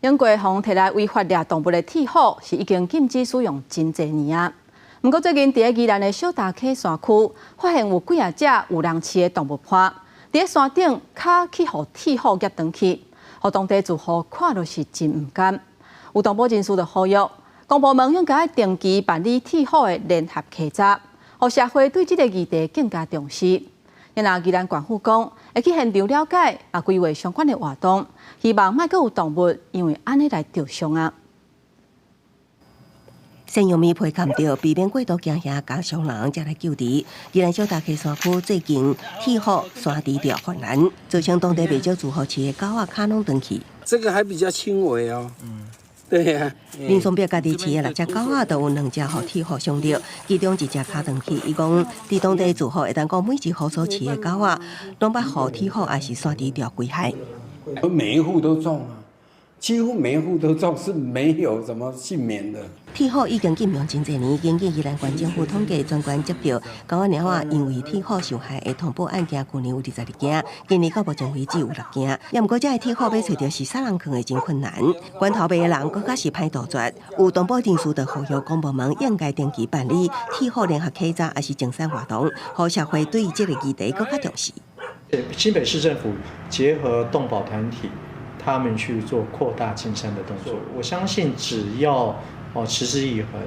英国防摕来违法掠动物的铁虎是已经禁止使用真侪年啊。不过最近伫宜兰的小大溪山区，发现有几只有人饲的动物伴，伫山顶卡去互铁虎夹断去，互当地住户看落是真唔甘。有动保人士就呼吁，公部门应该定期办理铁虎的联合稽查，互社会对这个议题更加重视。因那宜兰县府讲，会去现场了解，也规划相关的活动，希望莫阁有动物因为安尼来受伤啊。先用米配看到，避免过度惊吓加伤人，才来救治。宜兰小大溪山区最近铁虎山猪条泛滥，造成当地不少住户饲的狗仔卡拢断去。这个还比较轻微哦。对呀，林松表家己饲的6只狗仔，都有2只互铁虎伤着，其中1只卡断去。伊讲，伫当地住户会当讲每一户所饲的狗仔，拢捌互铁虎还是山猪条危害。每一户都中啊，几乎每一户都中，是没有什么幸免的。铁虎已经禁用真侪年，根据宜兰县政府统计，全县接到狗仔猫仔因为铁虎受害的通报案件，去年有22件，今年到目前为止有6件。也毋过，这个铁虎要找到是啥人坑的真困难，源头卖的人更加是歹杜绝。有动保人士就呼吁公部门应该定期办理铁虎联合稽查，还是竞赛活动，让社会对这个议题更加重视。新北市政府结合动保团体，他们去做扩大进山的动作。我相信，只要持之以恒，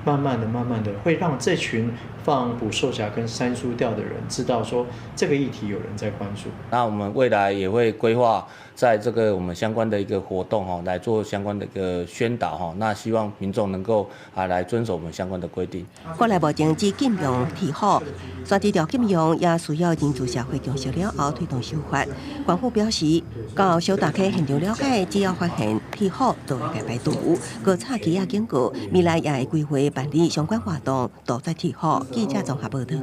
慢慢的，会让这群放捕兽夹跟山猪钓的人知道说，这个议题有人在关注。那我们未来也会规划在这个我们相关的一个活动来做相关的一个宣导那希望民众能够来遵守我们相关的规定。国内目前只禁用铁虎，山猪条禁用也需要人资社会共识了后推动修法。县府表示，到小大溪现场了解，只要发现铁虎，就会该排除。各插旗也警告，未来也会规划办理相关活动，杜绝铁虎。记者综合报道。